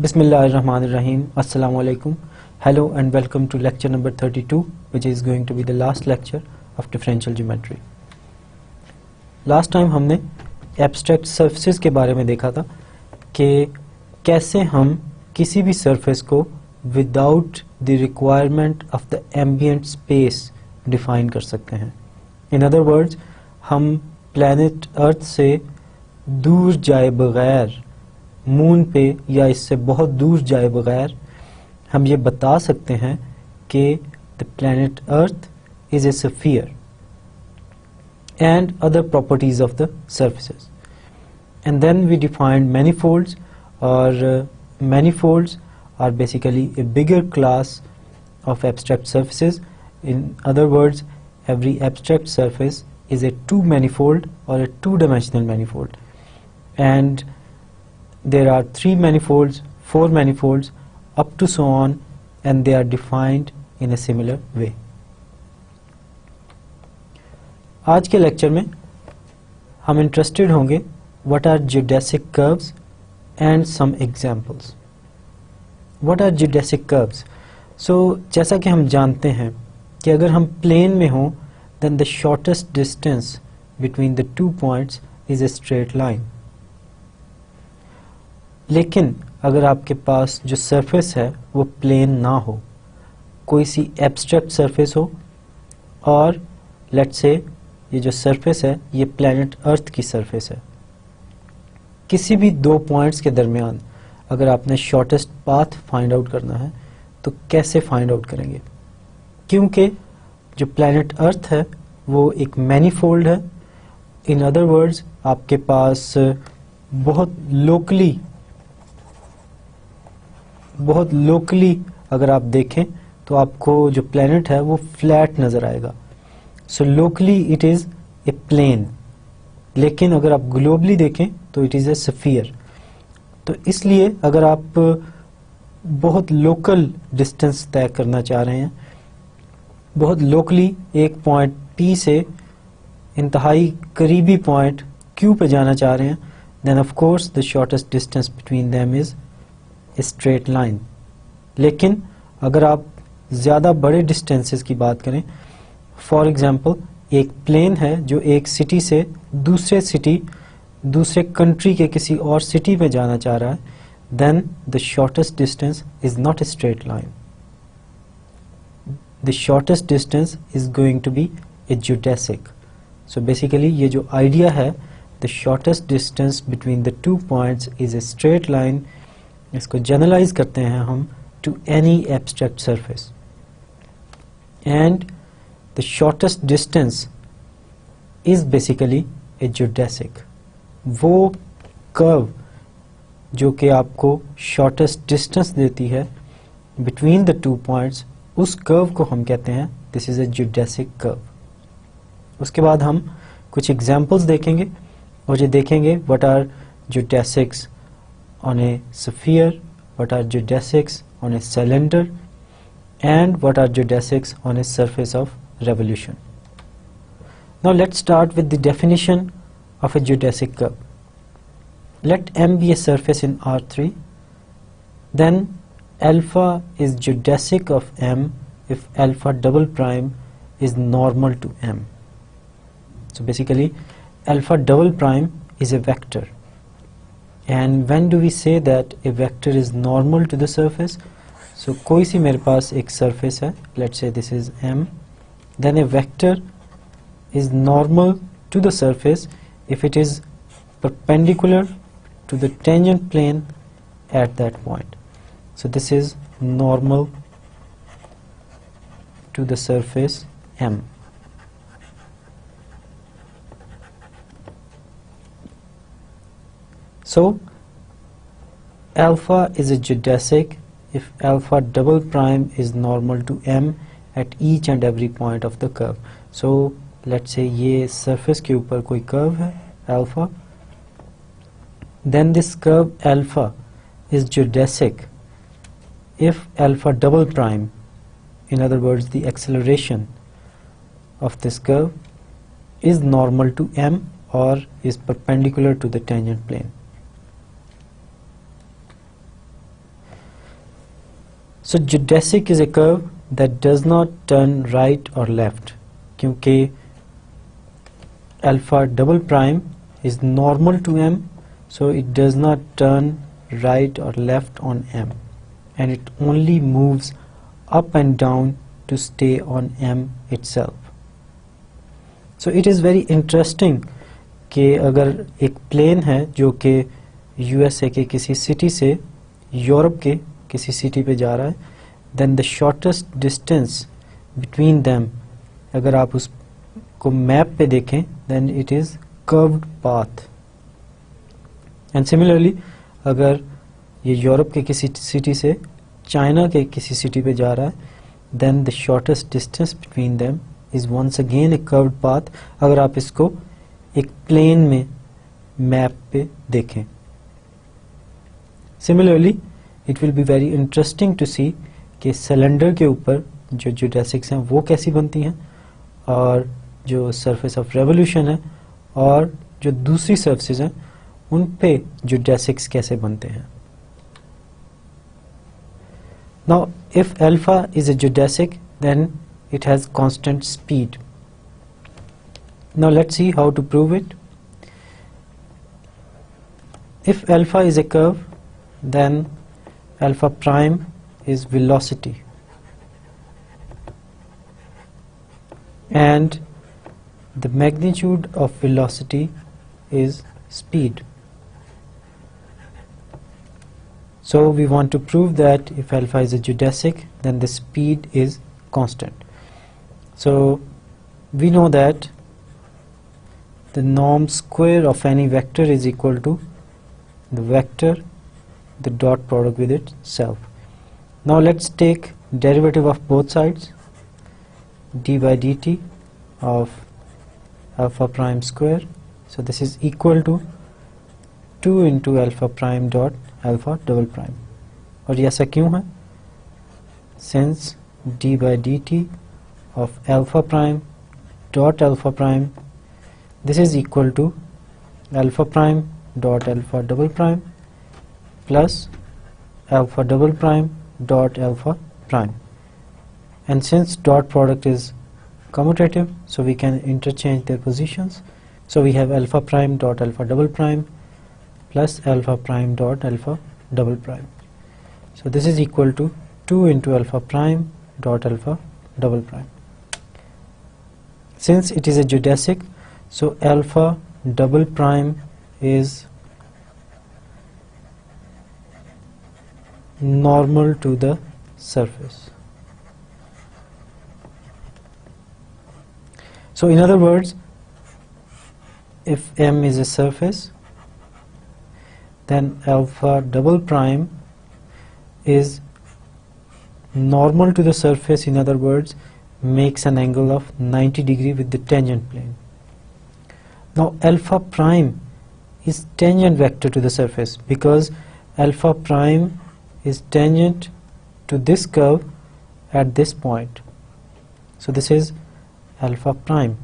Bismillahirrahmanirrahim. Assalamu alaikum. Hello and welcome to lecture number 32, which is going to be the last lecture of differential geometry. Last time हमने abstract surfaces के बारे में देखा था कि कैसे हम किसी भी surface को without the requirement of the ambient space define कर सकते हैं. In other words, हम planet Earth से दूर जाए बगैर, मून पे या इससे बहुत दूर जाए बगैर हम ये बता सकते हैं कि the planet Earth is a sphere and other properties of the surfaces. And then we defined manifolds, or manifolds are basically a bigger class of abstract surfaces. In other words, every abstract surface is a two-manifold or a two-dimensional manifold, and there are 3 manifolds, 4 manifolds, up to so on, and they are defined in a similar way. आज के lecture में हम interested होंगे what are geodesic curves and some examples. What are geodesic curves? So जैसा कि हम जानते हैं कि अगर हम प्लेन में हों, then the shortest distance between the 2 points is a straight line. लेकिन अगर आपके पास जो सरफेस है वो प्लेन ना हो, कोई सी एब्स्ट्रैक्ट सरफेस हो, और लेट्स से ये जो सरफेस है ये प्लैनेट अर्थ की सरफेस है, किसी भी 2 पॉइंट्स के दरमियान अगर आपने शॉर्टेस्ट पाथ फाइंड आउट करना है तो कैसे फाइंड आउट करेंगे? क्योंकि जो प्लैनेट अर्थ है वो एक मैनीफोल्ड है. इन अदर वर्ड्स, आपके पास बहुत लोकली अगर आप देखें तो आपको जो प्लैनेट है वो फ्लैट नज़र आएगा. So locally it is a plane, लेकिन अगर आप ग्लोबली देखें तो इट इज़ ए स्फीयर. तो इसलिए अगर आप बहुत लोकल डिस्टेंस तय करना चाह रहे हैं, बहुत लोकली एक पॉइंट P से इंतहाई करीबी पॉइंट Q पे जाना चाह रहे हैं, then of course the shortest distance between them is straight line. लेकिन अगर आप ज़्यादा बड़े डिस्टेंसेस की बात करें, फॉर एग्जांपल एक प्लेन है जो एक सिटी से दूसरे कंट्री के किसी और सिटी में जाना चाह रहा है, then the shortest distance is not a straight line. The shortest distance is going to be a geodesic. So basically ये जो आइडिया है, the shortest distance between the 2 points is a straight line, इसको generalize करते हैं हम to any abstract surface. And the shortest distance is basically a geodesic. वो curve जो कि आपको शॉर्टेस्ट डिस्टेंस देती है बिटवीन द 2 पॉइंट्स, उस कर्व को हम कहते हैं this is a geodesic curve. उसके बाद हम कुछ एग्जाम्पल्स देखेंगे और ये देखेंगे what are geodesics on a sphere, what are geodesics on a cylinder, and what are geodesics on a surface of revolution. Now let's start with the definition of a geodesic curve. Let M be a surface in R3, then alpha is geodesic of M if alpha double prime is normal to M. So basically alpha double prime is a vector. And when do we say that a vector is normal to the surface? So कोई सी मेरे पास एक surface है, let's say this is M, then a vector is normal to the surface if it is perpendicular to the tangent plane at that point. So this is normal to the surface M. So alpha is a geodesic if alpha double prime is normal to M at each and every point of the curve. So let's say ये surface के ऊपर कोई curve है alpha, then this curve alpha is geodesic if alpha double prime, in other words the acceleration of this curve, is normal to M or is perpendicular to the tangent plane. So geodesic is a curve that does not turn right or left, क्योंकि alpha double prime is normal to M, so it does not turn right or left on M, and it only moves up and down to stay on M itself. So it is very interesting कि अगर एक plane है जो कि USA के किसी city से Europe के किसी सिटी पे जा रहा है, then the shortest distance between them, अगर आप उसको मैप पे देखें, then it is curved path. And similarly, अगर ये यूरोप के किसी सिटी से चाइना के किसी सिटी पे जा रहा है, then the shortest distance between them is once again a curved path, अगर आप इसको एक प्लेन में मैप पे देखें. Similarly, it will be very interesting to see कि सिलेंडर के ऊपर जो जियोडेसिक्स हैं वो कैसी बनती हैं, और जो सरफेस ऑफ रेवोल्यूशन है और जो दूसरी सर्फेसेस हैं उन पे जियोडेसिक्स कैसे बनते हैं. Now, if alpha is a geodesic, then it has constant speed. Now let's see how to prove it. If alpha is a curve, then alpha prime is velocity, and the magnitude of velocity is speed. So we want to prove that if alpha is a geodesic, then the speed is constant. So we know that the norm square of any vector is equal to the vector, the dot product with itself. Now let's take derivative of both sides. D by dt of alpha prime square, so this is equal to 2 into alpha prime dot alpha double prime. और ये ऐसा क्यों है? Since d by dt of alpha prime dot alpha prime, this is equal to alpha prime dot alpha double prime plus alpha double prime dot alpha prime, and since dot product is commutative, so we can interchange their positions. So we have alpha prime dot alpha double prime plus alpha prime dot alpha double prime. So this is equal to 2 into alpha prime dot alpha double prime. Since it is a geodesic, so alpha double prime is normal to the surface. So in other words, if M is a surface, then alpha double prime is normal to the surface, in other words, makes an angle of 90 degree with the tangent plane. Now alpha prime is tangent vector to the surface because alpha prime is tangent to this curve at this point. So this is alpha prime,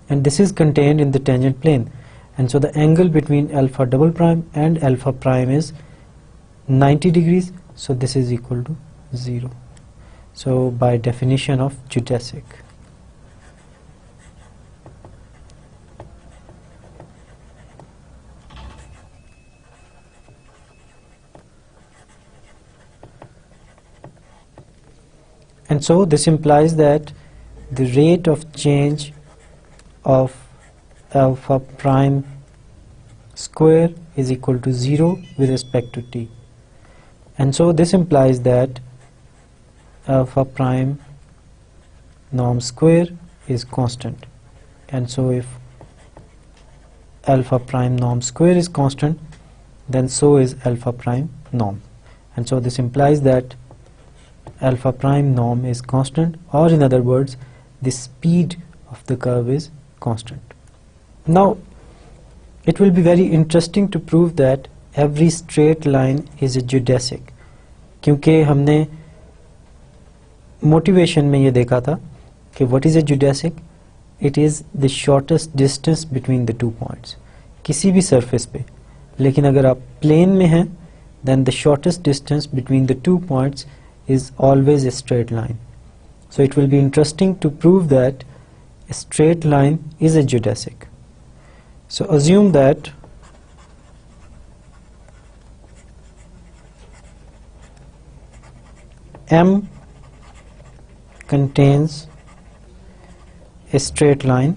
and this is contained in the tangent plane, and so the angle between alpha double prime and alpha prime is 90 degrees, so this is equal to 0. So by definition of geodesic. And so this implies that the rate of change of alpha prime square is equal to 0 with respect to t. And so this implies that alpha prime norm square is constant. And so if alpha prime norm square is constant, then so is alpha prime norm. And so this implies that alpha prime norm is constant, or in other words, the speed of the curve is constant. Now it will be very interesting to prove that every straight line is a geodesic, क्योंकि हमने motivation में ये देखा था कि what is a geodesic? It is the shortest distance between the two points, किसी भी surface पे. लेकिन अगर आप plane में हैं, then the shortest distance between the two points is always a straight line. So it will be interesting to prove that a straight line is a geodesic. So assume that M contains a straight line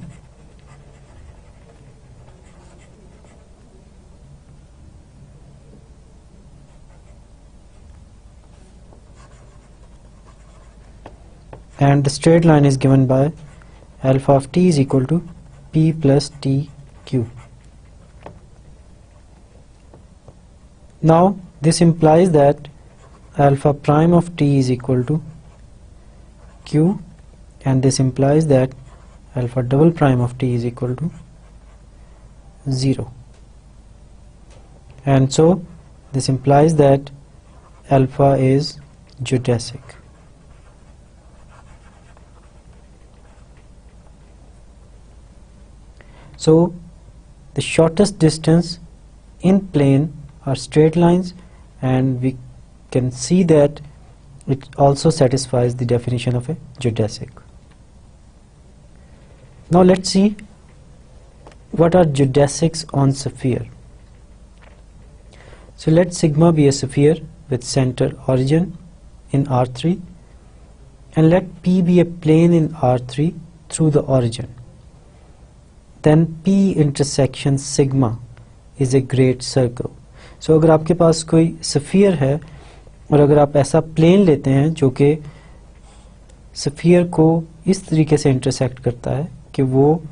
and the straight line is given by alpha of t is equal to p plus tq. Now this implies that alpha prime of t is equal to q, and this implies that alpha double prime of t is equal to 0, and so this implies that alpha is geodesic. So the shortest distance in plane are straight lines, and we can see that it also satisfies the definition of a geodesic. Now let's see what are geodesics on sphere. So let sigma be a sphere with center origin in R3, and let P be a plane in R3 through the origin. Then P intersection sigma is a great circle. So अगर आपके पास कोई sphere है और अगर आप ऐसा plane लेते हैं जो कि स्फीयर को इस तरीके से इंटरसेक्ट करता है कि वो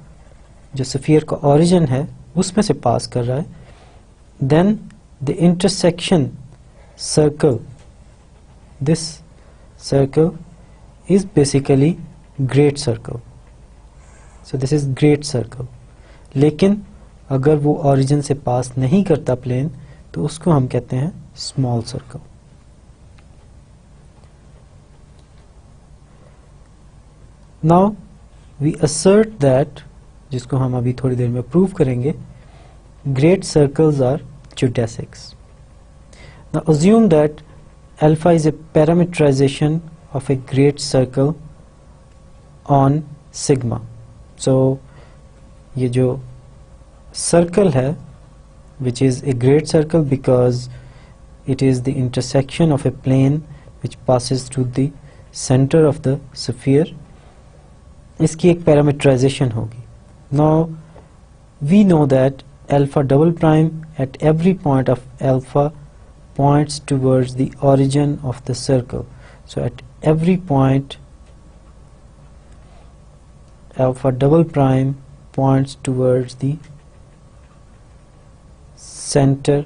जो स्फीयर का ओरिजिन है उसमें से पास कर रहा है, then the intersection circle, this circle is basically great circle. So this is great circle. लेकिन अगर वो ओरिजिन से पास नहीं करता प्लेन तो उसको हम कहते हैं small circle. Now we assert that, जिसको हम अभी थोड़ी देर में प्रूव करेंगे, great circles are geodesics. Now assume that alpha is a parameterization of a great circle on sigma. So ये जो circle है, which is a great circle because it is the intersection of a plane which passes through the center of the sphere, इसकी एक parameterisation होगी. Now we know that alpha double prime at every point of alpha points towards the origin of the circle. So at every point alpha double prime points towards the center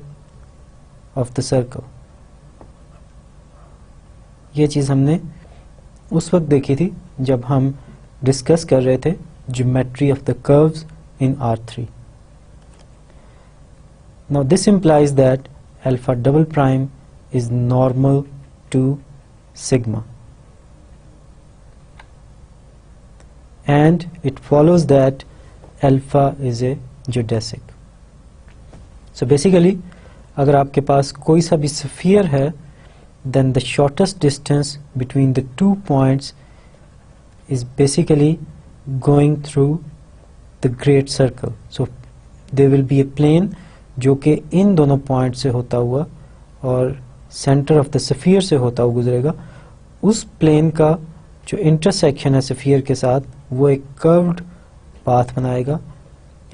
of the circle. ये चीज़ हमने उस वक्त देखी थी जब हम discuss कर रहे थे geometry of the curves in R3. Now this implies that alpha double prime is normal to sigma, and it follows that alpha is a geodesic. So basically अगर आपके पास कोई सा भी sphere है, then the shortest distance between the 2 points is basically going through the great circle. So there will be a plane जो कि इन दोनों point से होता हुआ और सेंटर ऑफ द स्फीयर से होता हुआ गुजरेगा. उस प्लेन का जो इंटरसेक्शन है स्फीयर के साथ वो एक कर्व्ड पाथ बनाएगा,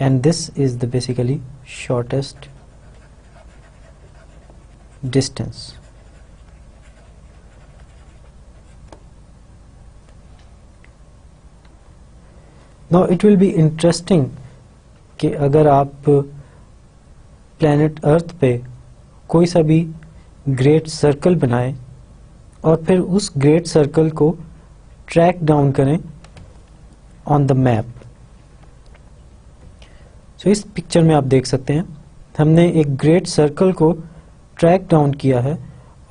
and this is the basically shortest distance. Now it will be interesting कि अगर आप प्लैनेट अर्थ पे कोई सा भी ग्रेट सर्कल बनाएं और फिर उस ग्रेट सर्कल को ट्रैक डाउन करें ऑन द मैप. सो इस पिक्चर में आप देख सकते हैं हमने एक ग्रेट सर्कल को ट्रैक डाउन किया है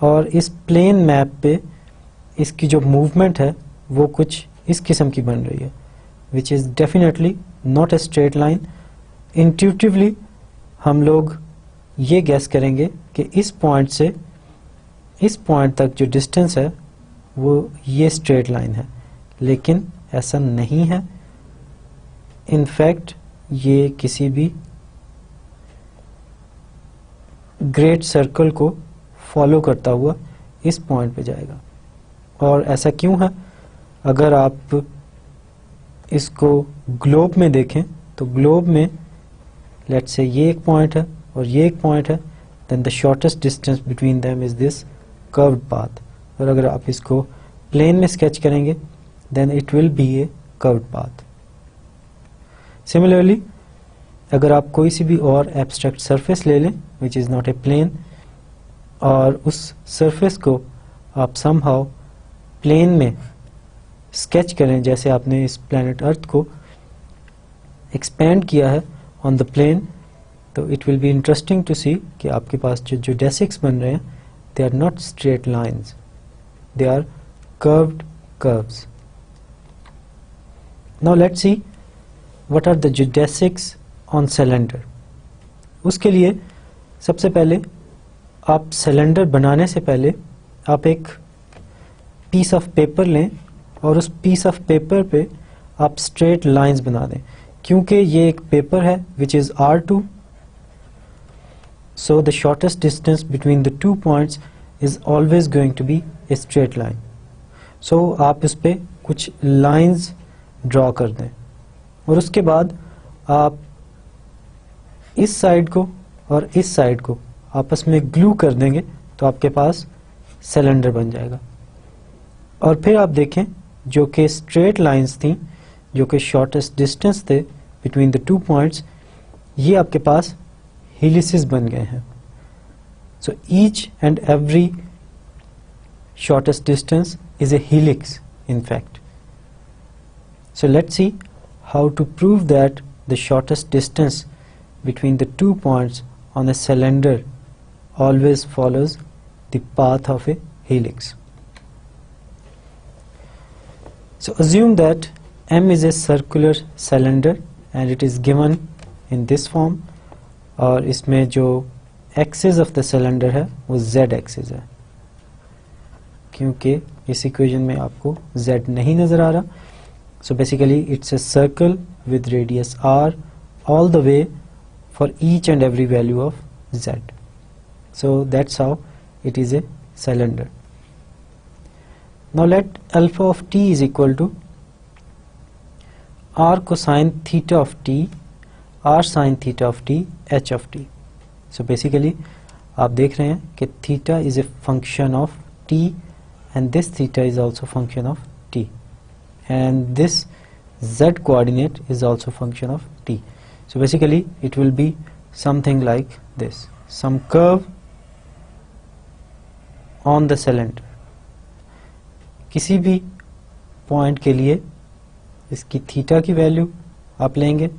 और इस प्लेन मैप पे इसकी जो मूवमेंट है वो कुछ इस किस्म की बन रही है, which is definitely not a straight line. Intuitively हम लोग ये गैस करेंगे कि इस पॉइंट से इस पॉइंट तक जो डिस्टेंस है वो ये स्ट्रेट लाइन है, लेकिन ऐसा नहीं है। इनफैक्ट ये किसी भी ग्रेट सर्कल को फॉलो करता हुआ इस पॉइंट पे जाएगा। और ऐसा क्यों है? अगर आप इसको ग्लोब में देखें तो ग्लोब में लेट्स से ये एक पॉइंट है और ये एक पॉइंट है, then the shortest distance between them is this curved path. और अगर आप इसको प्लेन में स्केच करेंगे then it will be a curved path. Similarly अगर आप कोई सी भी और एब्स्ट्रैक्ट सरफेस ले लें which is not a plane, और उस सरफेस को आप समहाउ प्लेन में स्केच करें, जैसे आपने इस प्लैनेट अर्थ को एक्सपेंड किया है ऑन द प्लेन, तो it will be interesting to see कि आपके पास जो जियोडेसिक्स बन रहे हैं they are not straight lines, they are curved curves. Now let's see what are the geodesics on cylinder. उसके लिए सबसे पहले आप सिलेंडर बनाने से पहले आप एक पीस ऑफ पेपर लें और उस पीस ऑफ पेपर पे आप स्ट्रेट लाइंस बना दें। क्योंकि ये एक पेपर है which is R2, so the shortest distance between the 2 points is always going to be a straight line. So आप इस पे कुछ लाइंस ड्रॉ कर दें और उसके बाद आप इस साइड को और इस साइड को आपस में ग्लू कर देंगे तो आपके पास सिलेंडर बन जाएगा। और फिर आप देखें जो कि स्ट्रेट लाइंस थी, जो कि शॉर्टेस्ट डिस्टेंस थे बिटवीन द 2 पॉइंट्स, ये आपके पास हेलिसेस बन गए हैं। So each and every shortest distance is a helix in fact. So let's see how to prove that the shortest distance between the 2 points on a cylinder always follows the path of a helix. So assume that M is a circular cylinder and it is given in this form, और इसमें जो axis of the cylinder है वो Z axis है, क्योंकि इस equation में आपको Z नहीं नज़र आ रहा। So basically it's a circle with radius R all the way for each and every value of Z. So that's how it is a cylinder. Now let alpha of t is equal to r cosine theta of t, r sin theta of t, h of t. So basically आप देख रहे हैं कि theta is a function of t and this theta is also function of t, and this z coordinate is also function of t. So basically it will be something like this, some curve on the cylinder. किसी भी point के लिए इसकी theta की value आप लेंगे.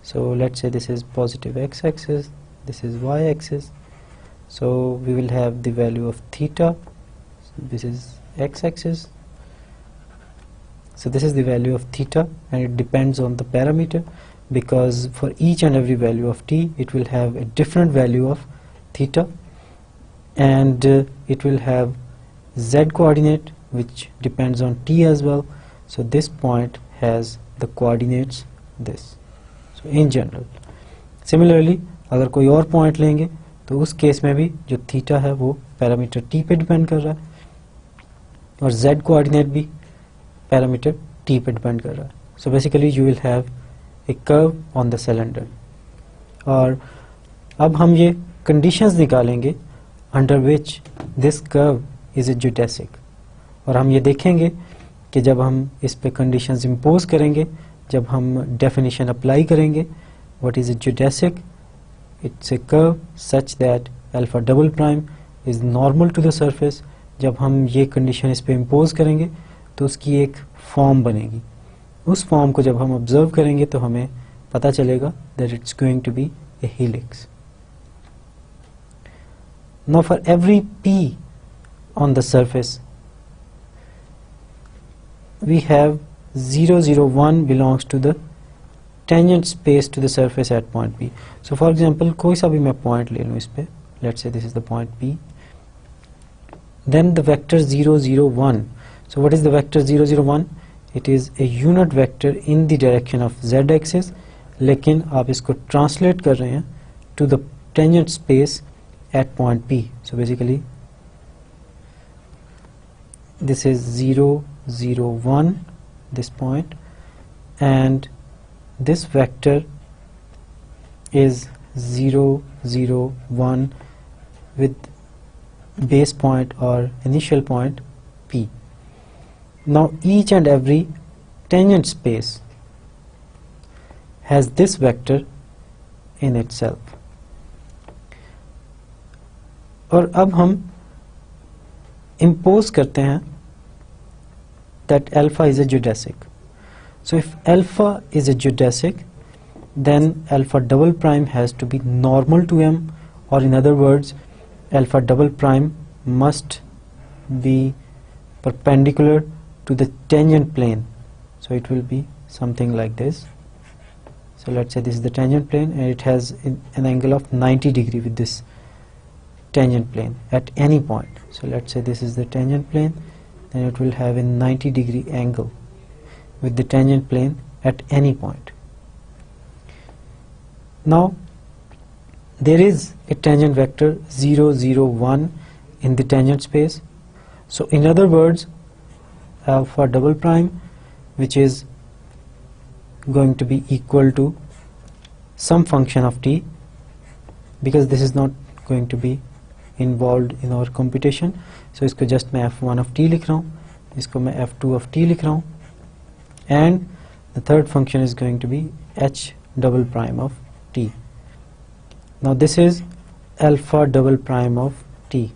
So let's say this is positive x axis, this is y axis, so we will have the value of theta. So this is x axis, so this is the value of theta, and it depends on the parameter, because for each and every value of t it will have a different value of theta, and it will have z coordinate which depends on t as well. So this point has the coordinates this. So in general, similarly अगर कोई और point लेंगे तो उस case में भी जो theta है वो पैरामीटर t पे डिपेंड कर रहा है, और z कोऑर्डिनेट भी पैरामीटर t पे डिपेंड कर रहा है. So basically you will have a curve on the cylinder. और अब हम ये कंडीशंस निकालेंगे under which this curve is a geodesic, और हम ये देखेंगे कि जब हम इस पे कंडीशंस इम्पोज करेंगे, जब हम डेफिनेशन अप्लाई करेंगे, what is a geodesic, it's a curve such that alpha double prime is normal to the surface. जब हम ये कंडीशन इस पे इम्पोज करेंगे तो उसकी एक फॉर्म बनेगी. उस फॉर्म को जब हम ऑब्जर्व करेंगे तो हमें पता चलेगा that it's going to be a helix. Now for every p on the surface we have 0 0 1 belongs to the tangent space to the surface at point P. So for example कोई सा भी मैं point ले लूँ इस पे, let's say this is the point P, then the vector 0 0 1, So what is the vector 0 0 1? It is a unit vector in the direction of z axis, लेकिन आप इसको translate कर रहे हैं to the tangent space at point P. So basically this is 0 0 1, this point, and this vector is 0 0 1 with base point or initial point P. Now each and every tangent space has this vector in itself. और अब हम impose करते हैं that alpha is a geodesic. So if alpha is a geodesic, then alpha double prime has to be normal to M, or in other words, alpha double prime must be perpendicular to the tangent plane. So it will be something like this. So let's say this is the tangent plane and it has an angle of 90 degree with this tangent plane at any point. So let's say this is the tangent plane, then it will have a 90 degree angle with the tangent plane at any point. Now there is a tangent vector 0 0 1 in the tangent space. So in other words, alpha double prime, which is going to be equal to some function of t, because this is not going to be involved in our computation. So इसको just मैं f1 of t लिख रहा हूँ, इसको मैं f2 of t लिख रहा हूँ, and the third function is going to be h double prime of t. Now this is alpha double prime of t,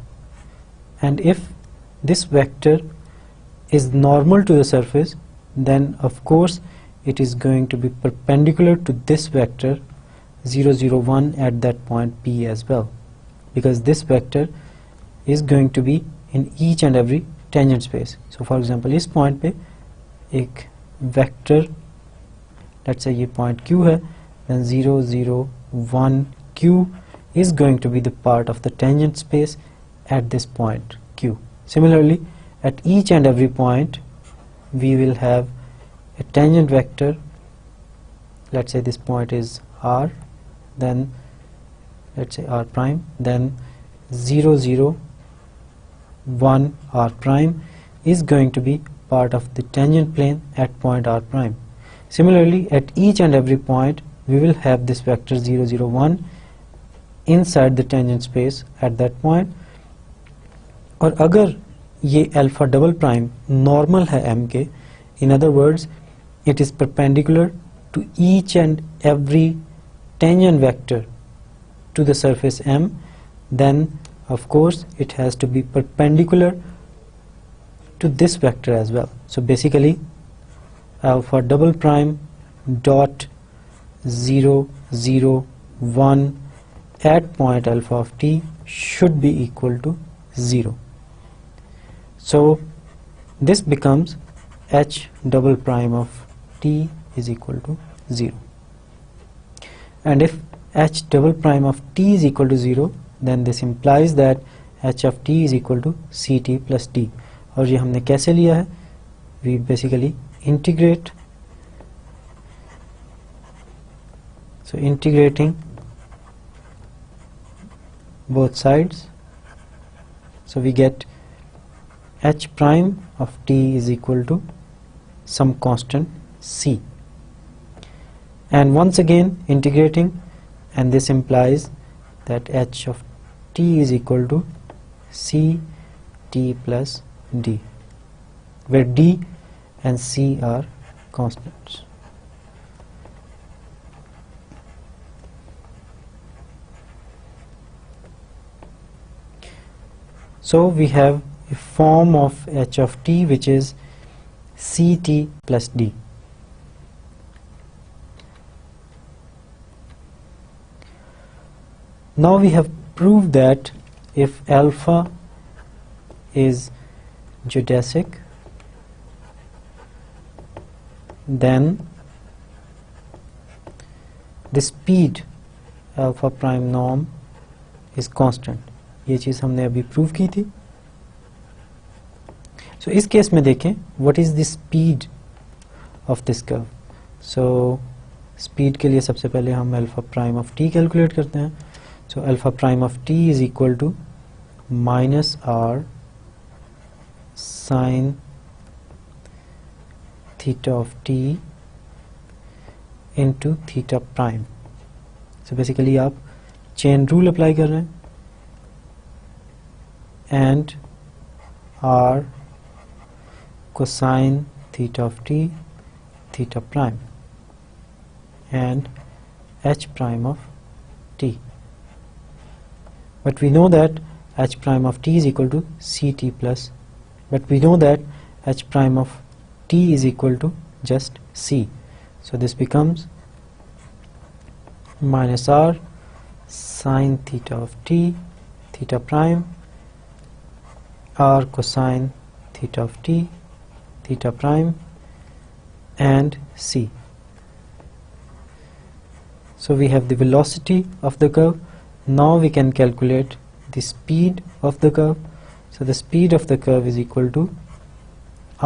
and if this vector is normal to the surface, then of course it is going to be perpendicular to this vector 0 0 1 at that point P as well, because this vector is going to be in each and every tangent space. So for example, इस point पे एक vector, let's say ये point Q है, then 0 0 1 Q is going to be the part of the tangent space at this point Q. Similarly, at each and every point we will have a tangent vector. Let's say this point is R, then let's say R prime, then 0 0 1 R prime is going to be part of the tangent plane at point R prime. Similarly, at each and every point we will have this vector 0 0 1 inside the tangent space at that point. और अगर ये alpha double prime normal है M के, in other words it is perpendicular to each and every tangent vector to the surface M, then of course it has to be perpendicular to this vector as well. So basically alpha double prime dot 0 0 1 at point alpha of t should be equal to 0. So this becomes h double prime of t is equal to 0. And if h double prime of t is equal to 0, then this implies that h of t is equal to ct plus d. और ये हमने कैसे लिया है? We basically integrate. So integrating both sides, so we get h prime of t is equal to some constant c, and once again integrating, and this implies that h of t is equal to c t plus d, where d and c are constants. So we have a form of h of t which is ct plus d. Now we have proved that if alpha is geodesic, then the speed alpha prime norm is constant. ये चीज़ हमने अभी prove की थी. सो इस case में देखें what is the speed of this curve. So speed के लिए सबसे पहले हम alpha prime of t calculate करते हैं. So alpha prime of t is equal to minus r sine theta of t into theta prime. So basically आप chain rule apply कर रहे हैं and r cosine theta of t theta prime and h prime of t, but we know that h prime of t is equal to ct plus, but we know that h prime of t is equal to just c. So this becomes minus r sine theta of t theta prime r cosine theta of t theta prime and c. So we have the velocity of the curve. Now we can calculate the speed of the curve. So the speed of the curve is equal to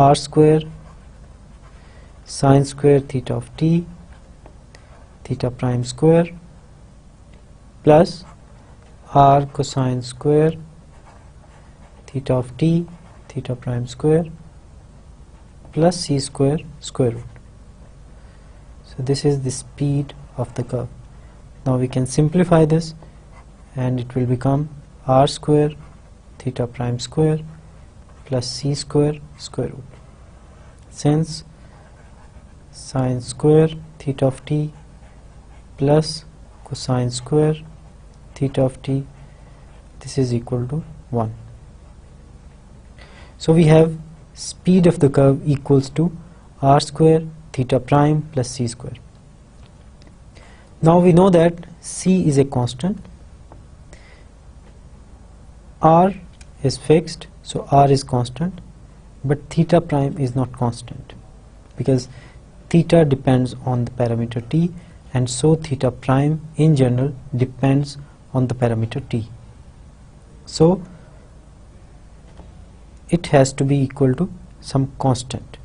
r square sine square theta of t theta prime square plus r cosine square theta of t theta prime square plus c square square root. So this is the speed of the curve. Now we can simplify this and it will become r square theta prime square plus c square square root. Since sine square theta of t plus cosine square theta of t, this is equal to 1. So we have speed of the curve equals to r square theta prime plus c square. Now we know that c is a constant, r is fixed, so r is constant, but theta prime is not constant because theta depends on the parameter t, and so theta prime in general depends on the parameter t. So it has to be equal to some constant.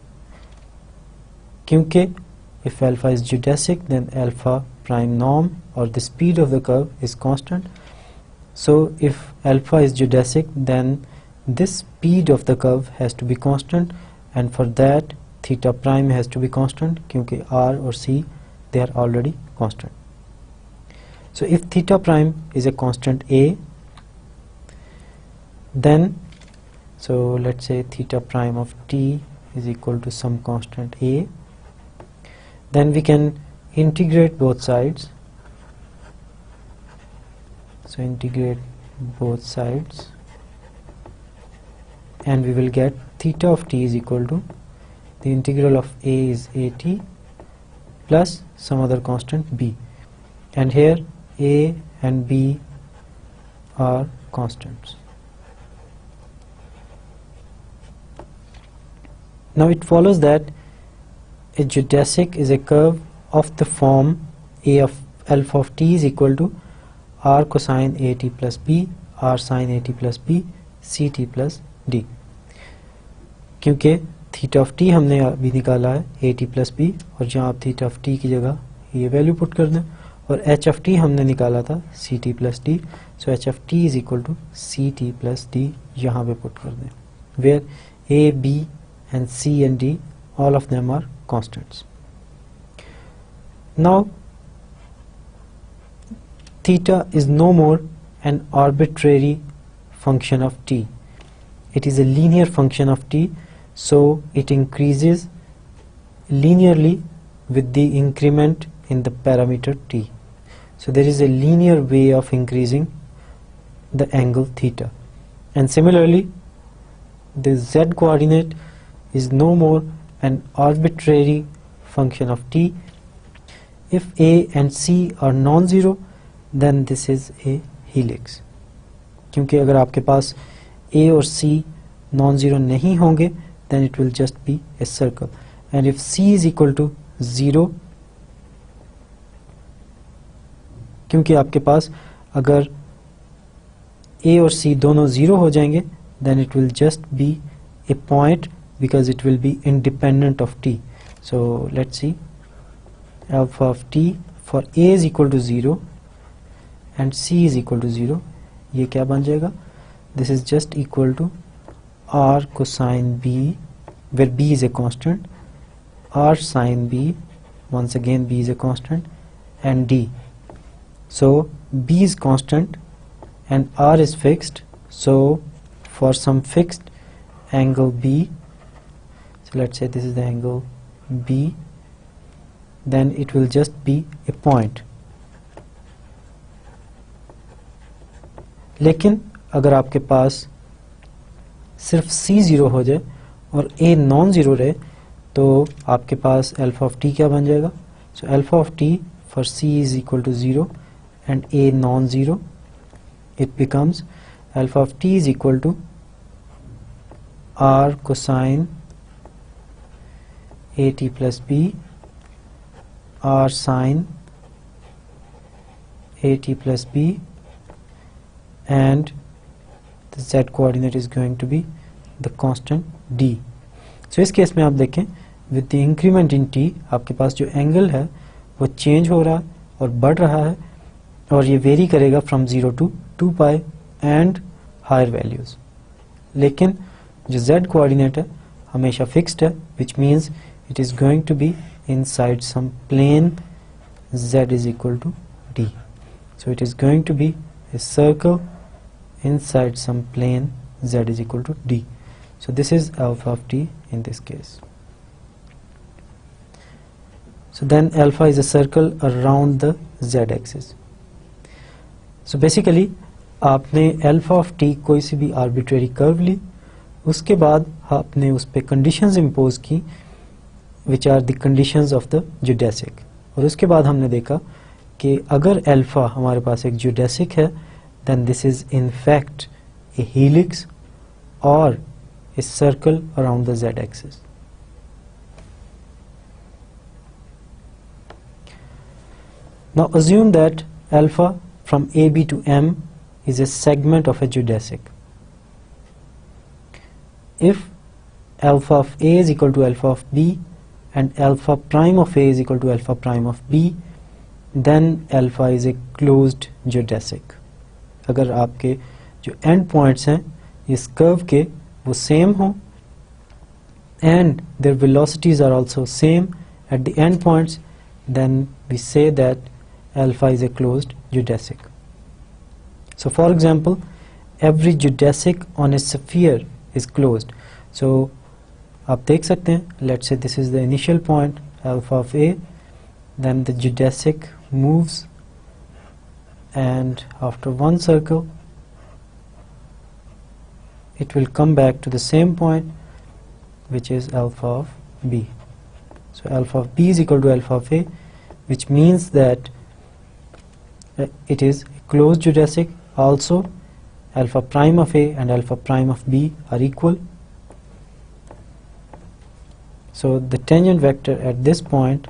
Kyunki if alpha is geodesic, then alpha prime norm or the speed of the curve is constant. So if alpha is geodesic, then this speed of the curve has to be constant, and for that theta prime has to be constant kyunki r or c, they are already constant. So if theta prime is a constant a, then so let's say theta prime of t is equal to some constant a, then we can integrate both sides. So integrate both sides and we will get theta of t is equal to the integral of a is at plus some other constant b, and here a and b are constants. Now it follows that a geodesic is a curve of the form a of alpha of t is equal to r cosine at plus b, r sin at plus b, ct plus d. क्योंकि theta of T हमने अभी निकाला है A T plus B, और जहाँ आप theta of T की जगह ये वैल्यू पुट कर दें, और एच ऑफ टी हमने निकाला था c t plus d, so h of t is equal to c t plus d यहाँ पे पुट कर दें, where a b and c and d, all of them are constants. Now theta is no more an arbitrary function of t, it is a linear function of t, so it increases linearly with the increment in the parameter t. So there is a linear way of increasing the angle theta, and similarly the z coordinate is no more an arbitrary function of t. If a and c are non-zero, then this is a helix. क्योंकि अगर आपके पास a और c non-zero नहीं होंगे, then it will just be a circle. And if c is equal to 0, क्योंकि आपके पास अगर a और c दोनों 0 हो जाएंगे, then it will just be a point because it will be independent of t. So let's see, alpha of t for a is equal to 0 and c is equal to 0, ये क्या बन जाएगा? This is just equal to r cosine b, where b is a constant, r sine b, once again b is a constant, and d. So b is constant and r is fixed, so for some fixed angle b, so let's say this is the angle b, then it will just be a point. लेकिन अगर आपके पास सिर्फ c 0 हो जाए और a non zero रहे तो आपके पास अल्फा ऑफ t क्या बन जाएगा? सो alpha of t for c is equal to 0 and a non-zero, it becomes alpha of t is equal to r cosine at plus b, r sine at plus b, and the z coordinate is going to be the constant d. So इस case में आप देखें with the increment in t आपके पास जो angle है वो change हो रहा है और बढ़ रहा है और ये वेरी करेगा from 0 to 2 pi and higher values. लेकिन जो z कोऑर्डिनेट है हमेशा फिक्स्ड है, which means it is going to be inside some plane z is equal to d. So it is going to be a circle inside some plane z is equal to d. So this is alpha of t in this case. So then alpha is a circle around the z-axis. So basically आपने alpha of t कोई सी भी arbitrary curve ली, उसके बाद आपने उस पे conditions impose की which are the conditions of the geodesic. और उसके बाद हमने देखा कि अगर alpha हमारे पास एक geodesic है then this is in fact a helix or a circle around the z-axis. Now assume that alpha from AB to M is a segment of a geodesic. If alpha of A is equal to alpha of B and alpha prime of A is equal to alpha prime of B, then alpha is a closed geodesic. अगर आपके जो end points हैं इस curve के वो same हो and their velocities are also same at the end points, then we say that alpha is a closed geodesic. So for example, every geodesic on a sphere is closed. So आप देख सकते हैं, let's say this is the initial point alpha of A, then the geodesic moves and after one circle it will come back to the same point which is alpha of B. So alpha of B is equal to alpha of A, which means that it is a closed geodesic. Also alpha prime of A and alpha prime of B are equal, so the tangent vector at this point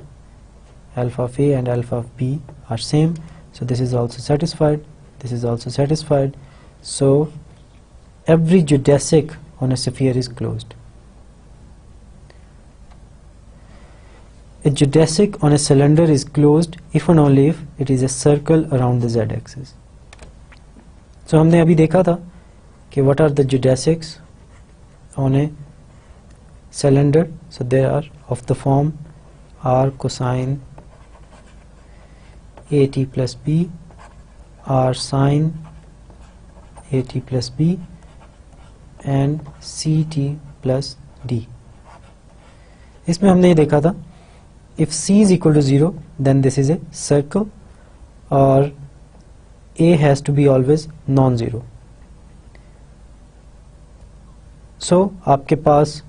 alpha of A and alpha of B are same, so this is also satisfied, this is also satisfied. So every geodesic on a sphere is closed. A geodesic on a cylinder is closed if and only if it is a circle around the z-axis. So हमने अभी देखा था कि what are the geodesics on a cylinder. So they are of the form r cosine at plus b, r sine at plus b, and ct plus d. इसमें हमने ये देखा था if c is equal to 0 then this is a circle or A has to be always non-zero. So आपके पास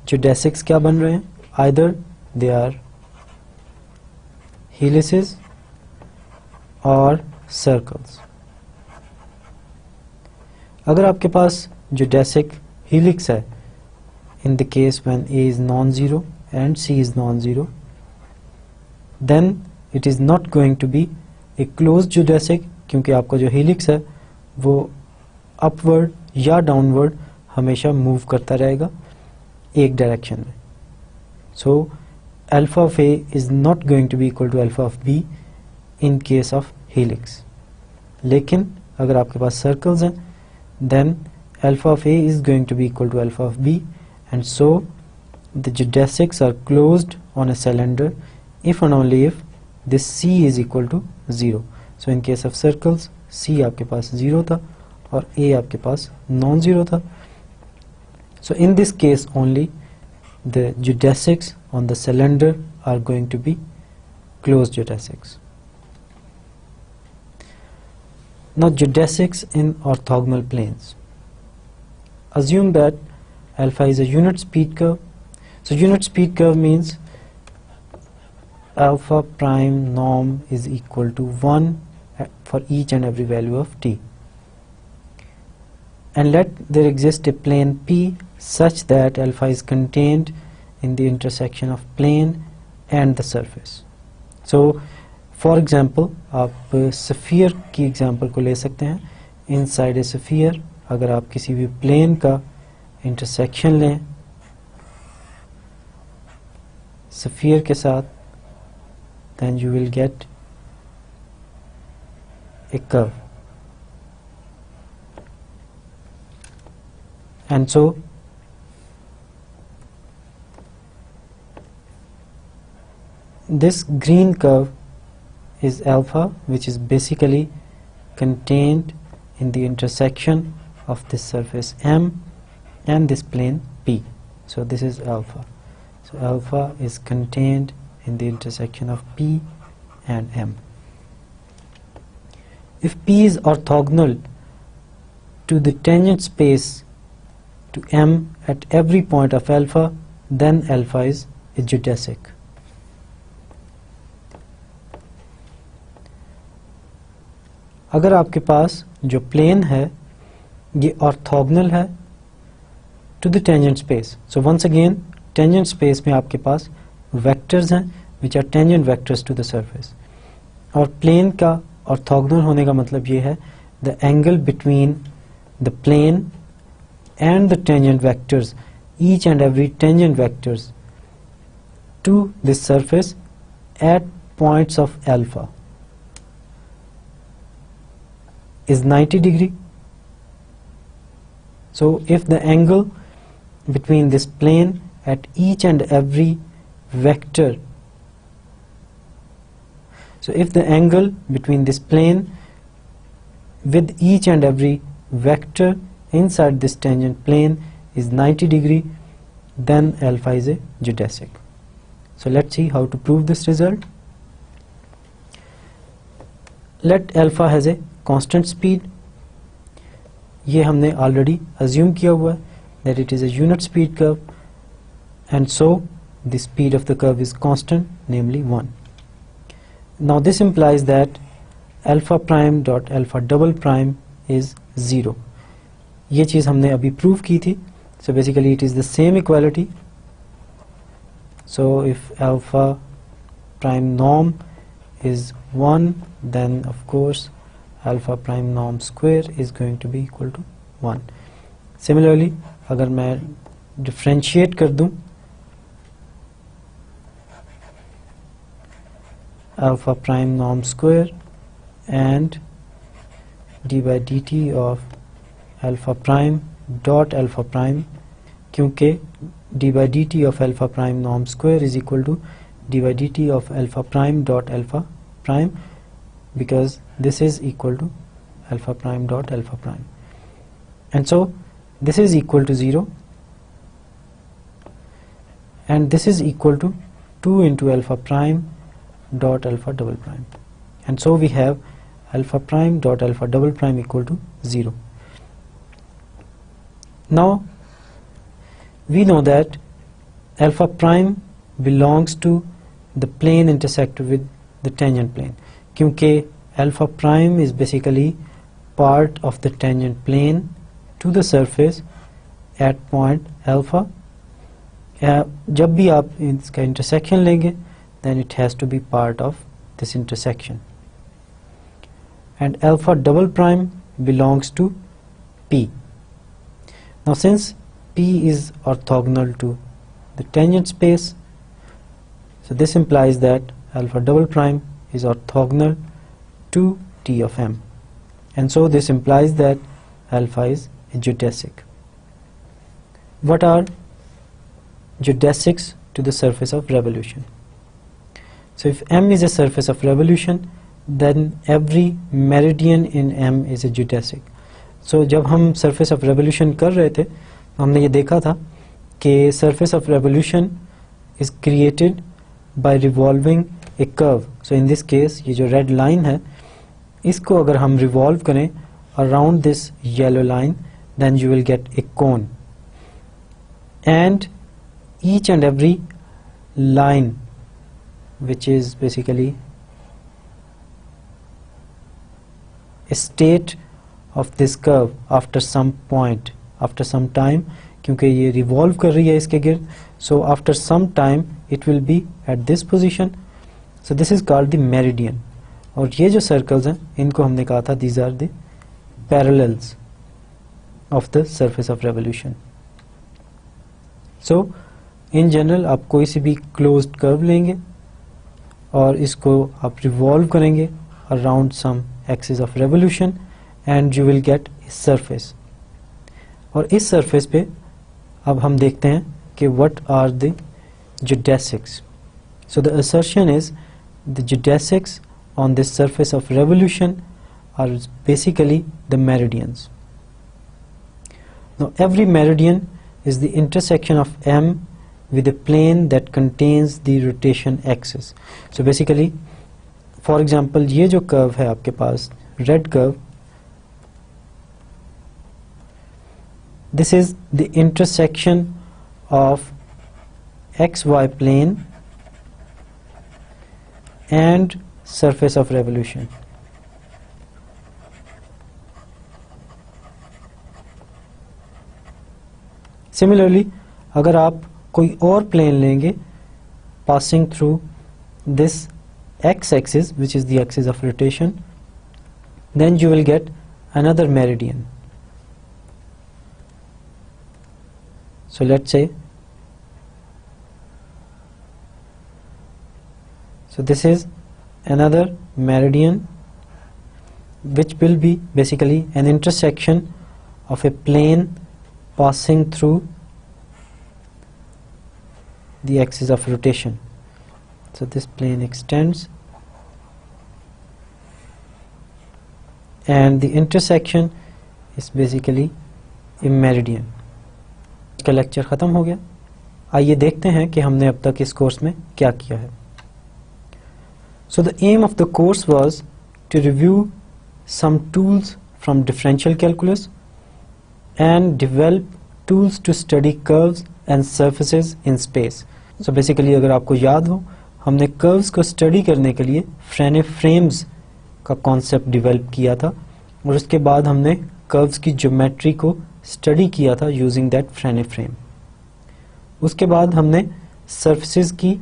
geodesics क्या बन रहे हैं? Either they are helices or circles. अगर आपके पास geodesic helix है in the case when A is non-zero and C is non-zero, then it is not going to be a closed geodesic, क्योंकि आपका जो हेलिक्स है वो अपवर्ड या downward हमेशा मूव करता रहेगा एक डायरेक्शन में. So alpha of a is not going to be equal to alpha of b in case of helix. लेकिन अगर आपके पास सर्कल्स हैं then alpha of a is going to be equal to alpha of b, and so the geodesics are closed on a cylinder if and only if this C is equal to 0. So in case of circles C आपके पास 0 था और A आपके पास non-zero था. So in this case only the geodesics on the cylinder are going to be closed geodesics. Now geodesics in orthogonal planes. Assume that alpha is a unit speed curve. So unit speed curve means alpha prime norm is equal to 1 for each and every value of t. And let there exist a plane P such that alpha is contained in the intersection of plane and the surface. So for example आप sphere की example को ले सकते हैं. Inside a sphere अगर आप किसी भी plane का intersection लें sphere के साथ, then you will get a curve. And so this green curve is alpha, which is basically contained in the intersection of this surface M and this plane P. So this is alpha. So alpha is contained in the intersection of P and M. If P is orthogonal to the tangent space to M at every point of alpha, then alpha is a geodesic. अगर आपके पास जो plane है ये orthogonal है to the tangent space, so once again tangent space में आपके पास वेक्टर्स हैं which are tangent vectors to the surface, और प्लेन का ऑर्थोगोनल होने का मतलब ये है the angle between the plane and the tangent vectors, each and every tangent vectors to this surface at points of alpha is 90 degree. So if the angle between this plane at each and every vector, so if the angle between this plane with each and every vector inside this tangent plane is 90 degree, then alpha is a geodesic. So let's see how to prove this result. Let alpha has a constant speed. ये हमने already assume किया हुआ है that it is a unit speed curve, and so the speed of the curve is constant, namely 1. Now this implies that alpha prime dot alpha double prime is 0. ये चीज़ हमने अभी prove की थी. So basically it is the same equality. So if alpha prime norm is 1, then of course alpha prime norm square is going to be equal to 1. Similarly अगर मैं differentiate कर दूं alpha prime norm square and d by dt of alpha prime dot alpha prime, क्योंकि d by dt of alpha prime norm square is equal to d by dt of alpha prime dot alpha prime, because this is equal to alpha prime dot alpha prime, and so this is equal to 0 and this is equal to 2 into alpha prime dot alpha double prime, and so we have alpha prime dot alpha double prime equal to 0. Now we know that alpha prime belongs to the plane intersected with the tangent plane, क्योंकि alpha prime is basically part of the tangent plane to the surface at point alpha. जब भी आप इसका intersection लेंगे then it has to be part of this intersection, and alpha double prime belongs to P. Now since P is orthogonal to the tangent space, so this implies that alpha double prime is orthogonal to T of M, and so this implies that alpha is a geodesic. What are geodesics to the surface of revolution? So if M is a surface of revolution, then every meridian in M is a geodesic. So जब हम surface of revolution कर रहे थे, हमने ये देखा था कि surface of revolution is created by revolving a curve. So in this case, ये जो red line है, इसको अगर हम revolve करें around this yellow line, then you will get a cone. And each and every line, which is basically a state of this curve after some point, after some time, क्योंकि ये revolve कर रही है इसके गिर्द, so after some time it will be at this position. So this is called the meridian. और ये जो circles हैं, इनको हमने कहा था these are the parallels of the surface of revolution. So in general आप कोई सी भी closed curve लेंगे और इसको आप revolve करेंगे around some axis of revolution and you will get a surface. और इस surface पे अब हम देखते हैं कि what are the geodesics. So the assertion is the geodesics on this surface of revolution are basically the meridians. Now every meridian is the intersection of M with a plane that contains the rotation axis. So basically, for example, ये जो curve है आपके पास, red curve, this is the intersection of XY plane and surface of revolution. Similarly, अगर आप कोई और plane लेंगे passing through this x-axis, which is the axis of rotation, then you will get another meridian. So let's say, so this is another meridian which will be basically an intersection of a plane passing through the axis of rotation. So this plane extends and the intersection is basically a meridian. इसका lecture ख़त्म हो गया. आइए देखते हैं कि हमने अब तक इस कोर्स में क्या किया है. So the aim of the course was to review some tools from differential calculus and develop tools to study curves and surfaces in space. So basically अगर आपको याद हो, हमने कर्व्स को स्टडी करने के लिए फ्रेने फ्रेम्स का कॉन्सेप्ट डेवलप किया था और उसके बाद हमने कर्व्स की ज्योमेट्री को स्टडी किया था यूजिंग दैट फ्रेने फ्रेम. उसके बाद हमने सरफेसेस की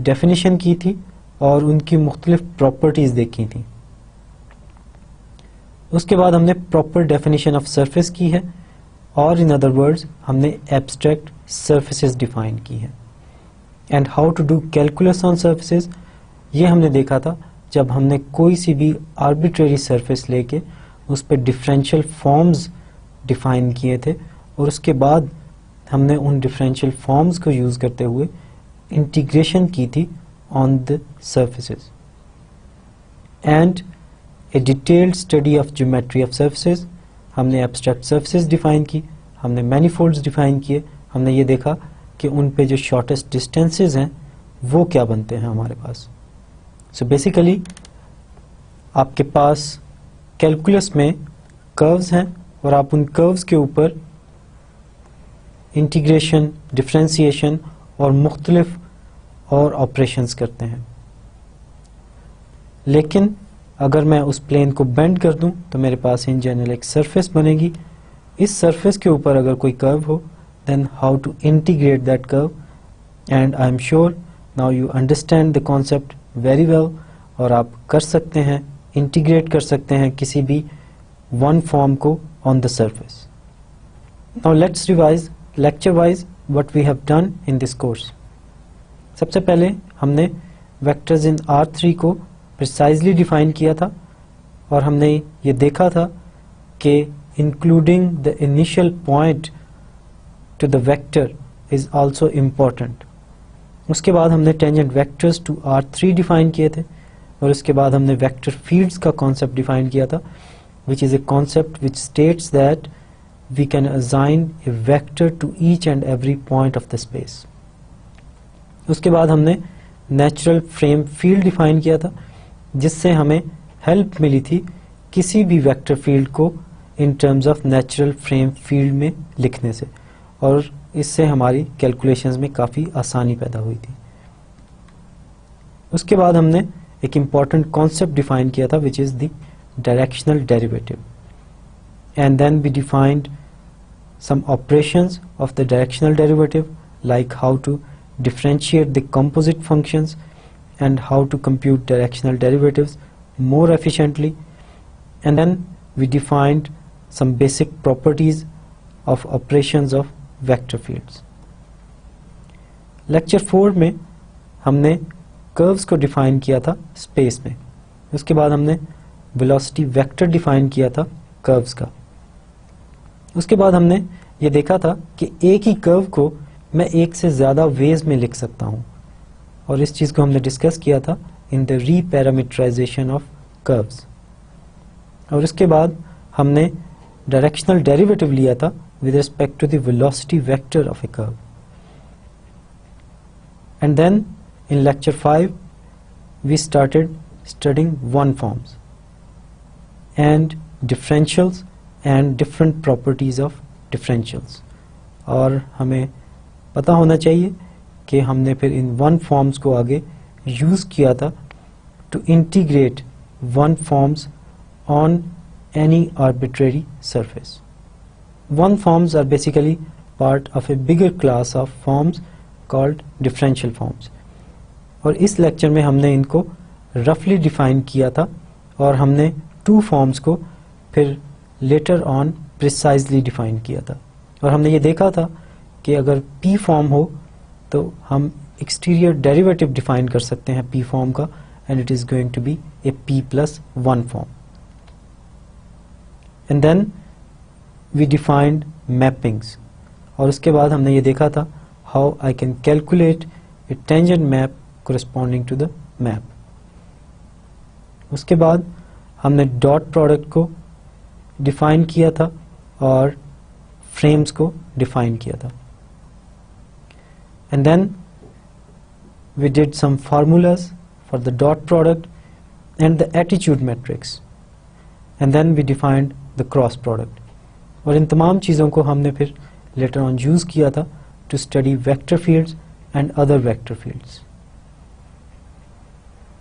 डेफिनेशन की थी और उनकी मुख्तलिफ प्रॉपर्टीज़ देखी थी. उसके बाद हमने प्रॉपर डेफिनेशन ऑफ सरफेस की है और इन अदर वर्ड्स हमने एब्स्ट्रैक्ट सरफेसेस डिफाइन की है. And how to do calculus on surfaces, ये हमने देखा था जब हमने कोई सी भी आर्बिट्रेरी सरफेस लेके उस पर डिफरेंशियल फॉर्म्स डिफाइन किए थे और उसके बाद हमने उन डिफरेंशियल फॉर्म्स को यूज़ करते हुए इंटीग्रेशन की थी on the surfaces. And a detailed study of geometry of surfaces, हमने abstract surfaces define की, हमने manifolds define किए, हमने ये देखा कि उन पे जो shortest distances हैं वो क्या बनते हैं हमारे पास. So basically आपके पास calculus में curves हैं और आप उन curves के ऊपर integration, differentiation और मुख्तलिफ और ऑपरेशंस करते हैं. लेकिन अगर मैं उस प्लेन को बेंड कर दूं तो मेरे पास इन जनरल एक सरफेस बनेगी. इस सरफेस के ऊपर अगर कोई कर्व हो, then how to integrate that curve, and I am sure now you understand the concept very well. और आप कर सकते हैं, इंटीग्रेट कर सकते हैं किसी भी वन फॉर्म को on the surface. Now let's revise lecture wise what we have done in this course. सबसे पहले हमने वेक्टर्स इन R3 को प्रिसाइजली डिफाइन किया था और हमने ये देखा था कि including the initial point two the vector is also important. उसके बाद हमने tangent vectors to R3 define किए थे और उसके बाद हमने वेक्टर फील्ड्स का कॉन्सेप्ट डिफाइन किया था, which is a concept which states that we can assign a vector to each and every point of the space. उसके बाद हमने नेचुरल फ्रेम फील्ड डिफाइन किया था जिससे हमें हेल्प मिली थी किसी भी वेक्टर फील्ड को in terms of natural frame field में लिखने से, और इससे हमारी कैलकुलेशंस में काफ़ी आसानी पैदा हुई थी. उसके बाद हमने एक इम्पॉर्टेंट कॉन्सेप्ट डिफाइन किया था which is the directional derivative, and then we defined some operations of the directional derivative, like how to differentiate the composite functions and how to compute directional derivatives more efficiently, and then we defined some basic properties of operations of vector fields. Lecture 4 में हमने curves को define किया था space में. उसके बाद हमने velocity vector define किया था कर्व्स का. उसके बाद हमने ये देखा था कि एक ही कर्व को मैं एक से ज़्यादा वेज में लिख सकता हूँ, और इस चीज़ को हमने डिस्कस किया था in the reparametrization of curves. और इसके बाद हमने डायरेक्शनल डेरिवेटिव लिया था with respect to the velocity vector of a curve. And then in lecture 5 we started studying one forms and differentials and different properties of differentials. और हमें पता होना चाहिए कि हमने फिर इन वन फॉर्म्स को आगे यूज़ किया था to integrate one forms on any arbitrary surface. One forms are basically part of a bigger class of forms called differential forms. और इस लेक्चर में हमने इनको रफली डिफाइन किया था और हमने टू फॉर्म्स को फिर लेटर ऑन प्रिसाइजली डिफाइन किया था. और हमने ये देखा था कि अगर P फॉर्म हो तो हम एक्सटीरियर डेरिवेटिव डिफाइन कर सकते हैं P फॉर्म का, and it is going to be a P+1 form. And then we defined mappings, और उसके बाद हमने ये देखा था how I can calculate a tangent map corresponding to the map. उसके बाद हमने डॉट प्रोडक्ट को डिफाइन किया था और फ्रेम्स को डिफाइन किया था. And then we did some formulas for the dot product and the attitude matrix, and then we defined the cross product. और इन तमाम चीज़ों को हमने फिर लेटर ऑन यूज़ किया था to study vector fields and other vector fields.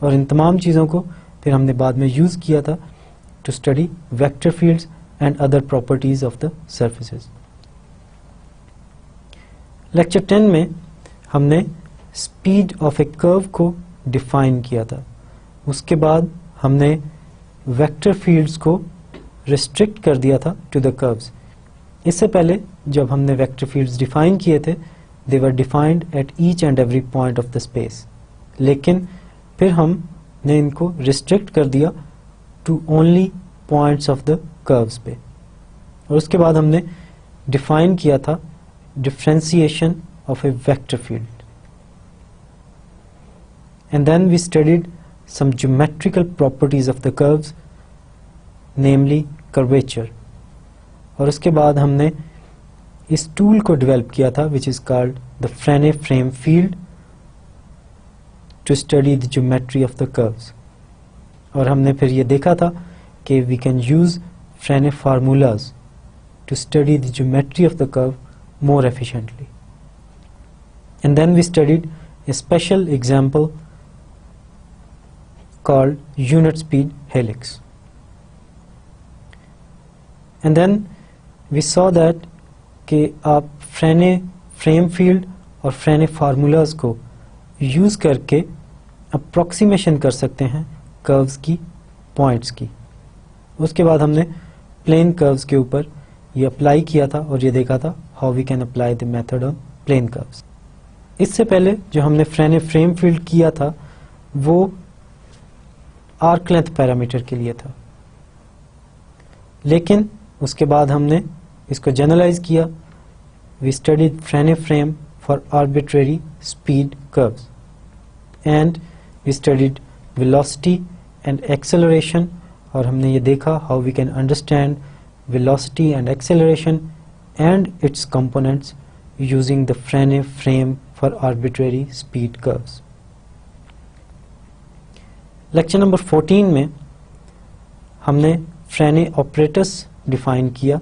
और इन तमाम चीज़ों को फिर हमने बाद में यूज़ किया था to study vector fields and other properties of the surfaces. Lecture 10 में हमने स्पीड ऑफ ए कर्व को डिफाइन किया था. उसके बाद हमने वेक्टर फील्ड्स को रिस्ट्रिक्ट कर दिया था टू द कर्व्स. इससे पहले जब हमने वेक्टर फील्ड्स डिफाइन किए थे they were defined at each and every point of the space, लेकिन फिर हमने इनको रिस्ट्रिक्ट कर दिया to only points of the curves पे. और उसके बाद हमने डिफाइन किया था differentiation of a vector field. And then we studied some geometrical properties of the curves, namely curvature. और उसके बाद हमने इस टूल को डेवलप किया था which is called the Frane frame field to study the geometry of the curves. और हमने फिर ये देखा था कि we can use Frane formulas to study the geometry of the curve more efficiently. And then we studied a special example called unit speed helix. And then we saw that कि आप फ्रेने frame field और फ्रेने formulas को use करके approximation कर सकते हैं curves की points की. उसके बाद हमने प्लेन कर्व्स के ऊपर ये अप्लाई किया था और ये देखा था how we can apply the method on plane curves. इससे पहले जो हमने फ्रेने फ्रेम फील्ड किया था वो आर्क लेंथ पैरामीटर के लिए था, लेकिन उसके बाद हमने इसको जनरलाइज किया। We studied Frenet frame for arbitrary speed curves and we studied velocity and acceleration, और हमने ये देखा how we can understand velocity and acceleration and its components using the Frenet frame for arbitrary speed curves. Lecture number 14 में हमने Frenet operators define किया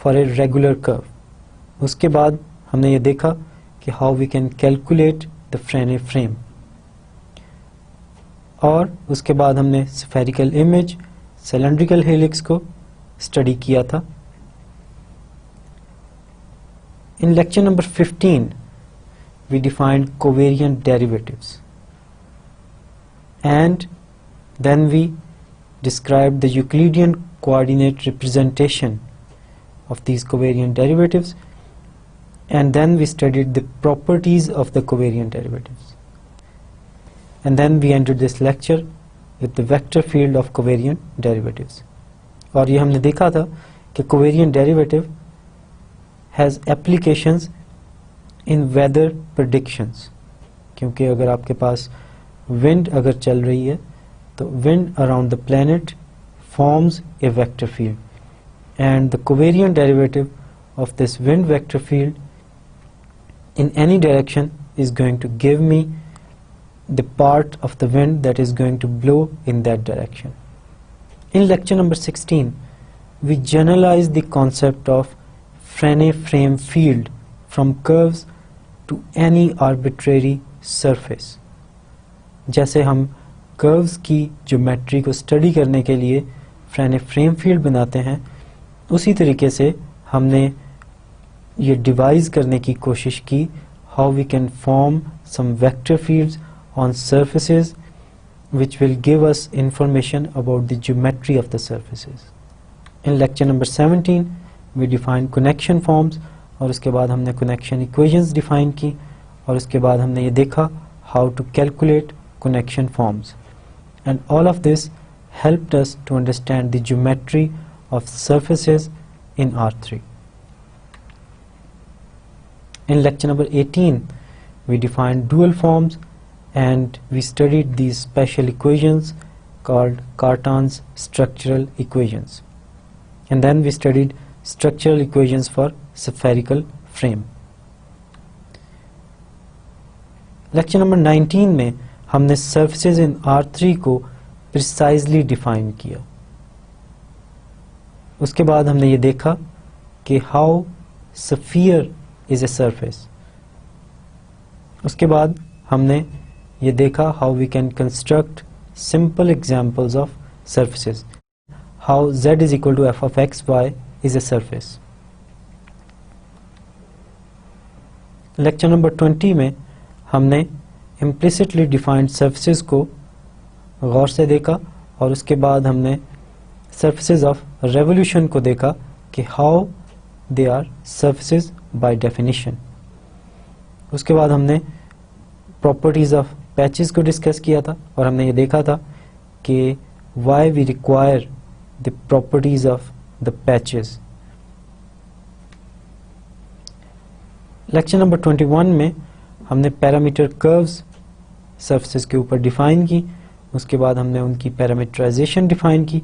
for a regular curve. उसके बाद हमने ये देखा कि how we can calculate the Frenet frame, और उसके बाद हमने स्फेरिकल इमेज, सिलेंड्रिकल हेलिक्स को स्टडी किया था। इन lecture number 15 we defined covariant derivatives and then we described the Euclidean coordinate representation of these covariant derivatives, and then we studied the properties of the covariant derivatives, and then we ended this lecture with the vector field of covariant derivatives। और ये हमने देखा था कि covariant derivative has applications in weather predictions, क्योंकि अगर आपके पास wind अगर चल रही है तो wind around the planet forms a vector field, and the covariant derivative of this wind vector field in any direction is going to give me the part of the wind that is going to blow in that direction. In lecture number 16 we generalize the concept of Frane frame field from curves to any arbitrary surface। जैसे हम curves की geometry को study करने के लिए फ्रेने frame field बनाते हैं, उसी तरीके से हमने ये डिवाइस करने की कोशिश की how we can form some vector fields on surfaces which will give us information about the geometry of the surfaces. In lecture number 17 we define connection forms, और उसके बाद हमने connection equations define की, और उसके बाद हमने ये देखा how to calculate connection forms, and all of this helped us to understand the geometry of surfaces in R3. In lecture number 18 we defined dual forms and we studied these special equations called Cartan's structural equations, and then we studied structural equations for spherical frame. Lecture number 19 में हमने surfaces in R3 को precisely define किया। उसके बाद हमने ये देखा कि how sphere is a surface। उसके बाद हमने ये देखा how we can construct simple examples of surfaces, how z is equal to f of x y is a surface. Lecture number 20 में हमने implicitly defined surfaces को गौर से देखा, और उसके बाद हमने surfaces of revolution को देखा कि how they are surfaces by definition. उसके बाद हमने properties of पैचेस को डिस्कस किया था, और हमने ये देखा था कि why we require the properties of the patches. Lecture number 21 में हमने पैरामीटर कर्व्स सरफेसेस के ऊपर डिफाइन की, उसके बाद हमने उनकी पैरामीटराइजेशन डिफाइन की,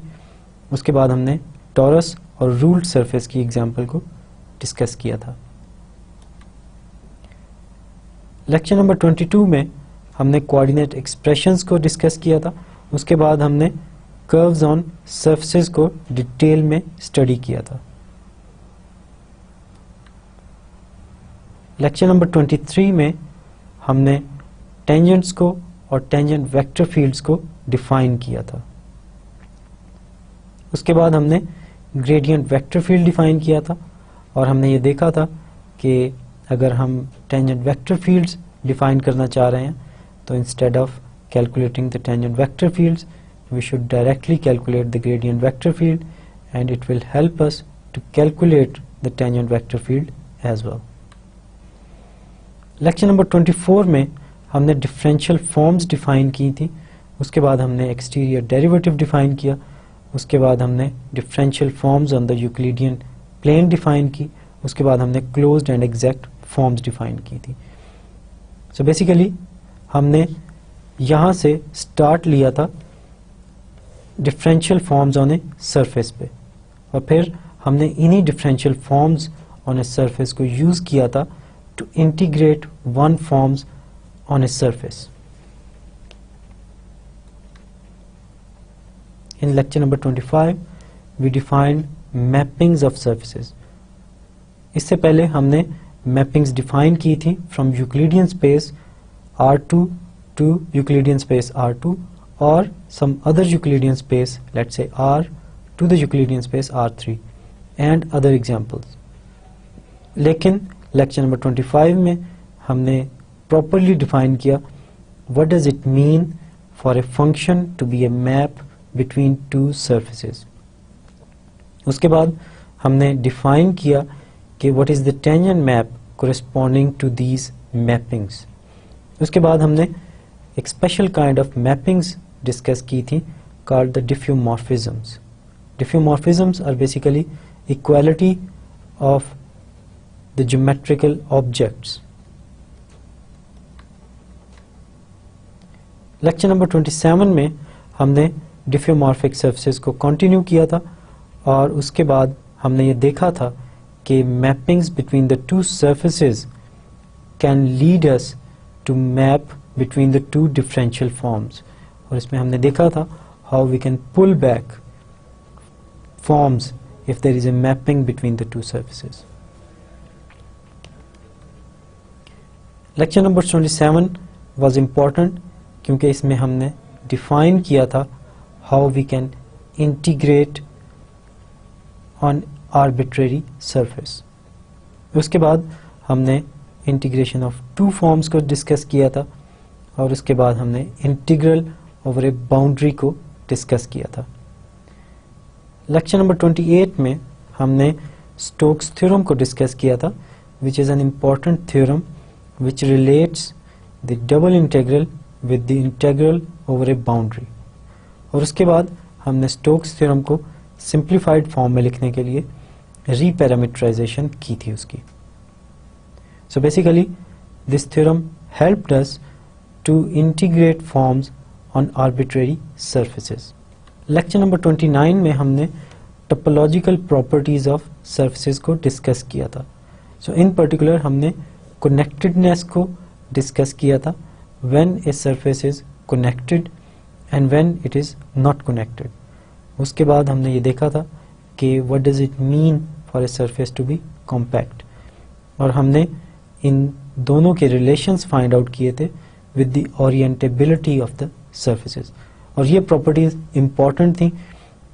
उसके बाद हमने टॉरस और रूल्ड सरफेस की एग्जांपल को डिस्कस किया था। लेक्चर नंबर 22 में हमने कोऑर्डिनेट एक्सप्रेशंस को डिस्कस किया था, उसके बाद हमने कर्व्स ऑन सरफेसेस को डिटेल में स्टडी किया था। लेक्चर नंबर 23 में हमने टेंजेंट्स को और टेंजेंट वेक्टर फील्ड्स को डिफाइन किया था। उसके बाद हमने ग्रेडियंट वेक्टर फील्ड डिफाइन किया था, और हमने ये देखा था कि अगर हम टेंजेंट वेक्टर फील्ड्स डिफाइन करना चाह रहे हैं तो instead of calculating the tangent vector fields we should directly calculate the gradient vector field, and it will help us to calculate the tangent vector field as well. Lecture number 24 में हमने differential forms define की थी, उसके बाद हमने exterior derivative define किया, उसके बाद हमने differential forms on the Euclidean plane define की, उसके बाद हमने closed and exact forms define की थी. सो बेसिकली हमने यहाँ से स्टार्ट लिया था differential forms on a surface पे, और फिर हमने इन्हीं differential forms on a surface को यूज़ किया था to integrate one forms on a surface. In lecture number 25 we defined mappings of surfaces. इससे पहले हमने mappings define की थी from Euclidean space R2 to Euclidean space R2 or some other Euclidean space, let's say R to the Euclidean space R3 and other examples. लेकिन lecture number 25 में हमने properly define किया what does it mean for a function to be a map between two surfaces. उसके बाद हमने define किया कि what is the tangent map corresponding to these mappings. उसके बाद हमने एक special kind of mappings discuss की थी called the diffeomorphisms. Diffeomorphisms are basically equality of the geometrical objects. Lecture number 27 में हमने डिफ्यूमॉर्फिक सरफेसेस को कंटिन्यू किया था, और उसके बाद हमने ये देखा था कि mappings between the two surfaces can lead us to map between the two differential forms. और इसमें हमने देखा था how we can pull back forms if there is a mapping between the two surfaces. Lecture number 27 was important क्योंकि इसमें हमने define किया था how we can integrate on arbitrary surface. उसके बाद हमने इंटीग्रेशन ऑफ टू फॉर्म्स को discuss किया था, और उसके बाद हमने इंटीग्रल ओवर ए बाउंड्री को डिस्कस किया था. लेक्चर नंबर 28 में हमने स्टोक्स थ्योरम को डिस्कस किया था, which is an important theorem which relates the double integral with the integral over a boundary. और उसके बाद हमने स्टोक्स थ्योरम को सिंप्लीफाइड फॉर्म में लिखने के लिए रीपैरामीटराइजेशन की थी उसकी. So basically this theorem helped us to integrate forms on arbitrary surfaces. Lecture number 29 में हमने टोपोलॉजिकल प्रॉपर्टीज ऑफ सरफेसेस को डिस्कस किया था. सो इन पर्टिकुलर हमने कनेक्टेडनेस को डिस्कस किया था, when a surface is connected and when it is not connected. उसके बाद हमने ये देखा था कि what does it mean for a surface to be compact, और हमने इन दोनों के रिलेशंस फाइंड आउट किए थे with the orientability of the surfaces. और ये प्रॉपर्टीज इंपॉर्टेंट थी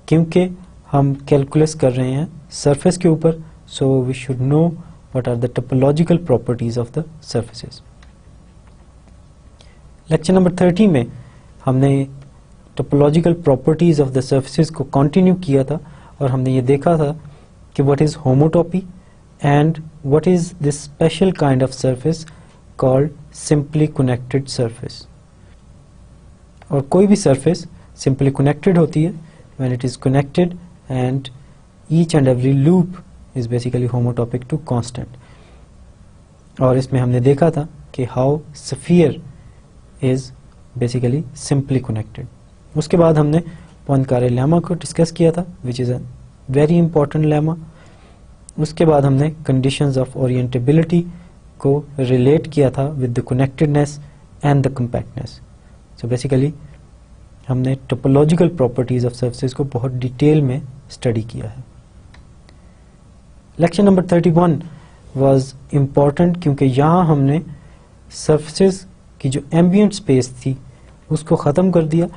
क्योंकि हम कैलकुलस कर रहे हैं सरफेस के ऊपर, so we should know what are the topological properties of the surfaces. Lecture number 30 में हमने topological properties of the surfaces को कंटिन्यू किया था, और हमने ये देखा था कि what is homotopy and what is this special kind of surface called simply connected surface. और कोई भी surface simply connected होती है when it is connected and each and every loop is basically homotopic to constant. और इसमें हमने देखा था कि how sphere is basically simply connected. उसके बाद हमने पोइनकारे लेमा को डिस्कस किया था, which is a very important lemma. उसके बाद हमने conditions of orientability को relate किया था with the connectedness and the compactness. So basically हमने topological properties of surfaces को बहुत डिटेल में स्टडी किया है. लेक्चर नंबर 31 वाज इम्पॉर्टेंट क्योंकि यहाँ हमने सरफेसेस की जो एम्बिएंट स्पेस थी उसको ख़त्म कर दिया,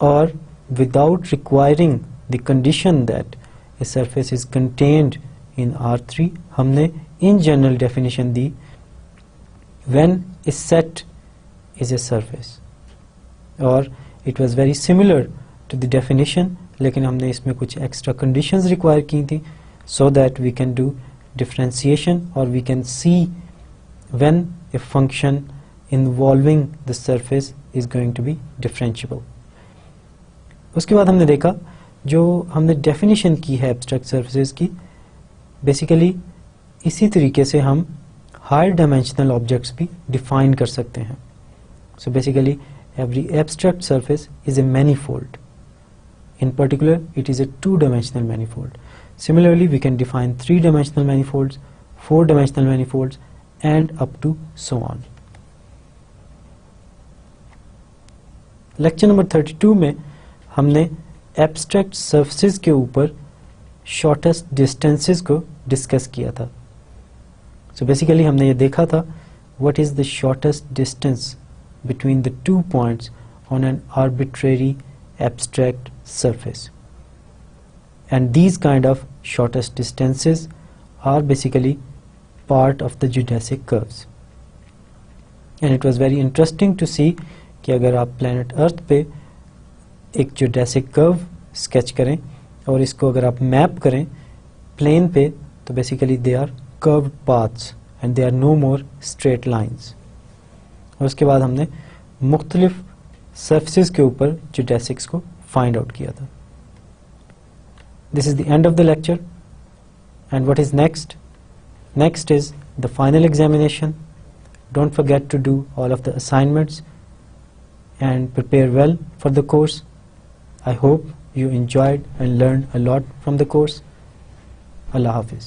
और without requiring the condition that a surface is contained in R3 हमने इन जनरल डेफिनेशन दी when a set is a surface, और it was very similar to the definition, लेकिन हमने इसमें कुछ एक्स्ट्रा कंडीशंस रिक्वायर की थी. so that we can do differentiation, or we can see when a function involving the surface is going to be differentiable. उसके बाद हमने देखा जो हमने डेफिनेशन की है एब्स्ट्रैक्ट सर्फेसेस की, बेसिकली इसी तरीके से हम हायर डायमेंशनल ऑब्जेक्ट्स भी डिफाइन कर सकते हैं. So basically every abstract surface is a manifold. In particular, it is a two-dimensional manifold. Similarly, we can define three-dimensional manifolds, four-dimensional manifolds, and up to so on. Lecture number 32 में हमने abstract surfaces के ऊपर shortest distances को discuss किया था. So basically हमने ये देखा था what is the shortest distance between the 2 points on an arbitrary abstract surface, and these kind of shortest distances are basically part of the geodesic curves. And it was very interesting to see कि अगर आप planet Earth पे एक geodesic curve sketch करें और इसको अगर आप map करें plane पे, तो basically they are curved paths and they are no more straight lines. और उसके बाद हमने मुख्तलिफ सर्फेसेस के ऊपर जियोडेसिक्स को फाइंड आउट किया था. This is the end of the lecture, and what is next? Next is the final examination. Don't forget to do all of the assignments and prepare well for the course. I hope you enjoyed and learned a lot from the course. Allah Hafiz.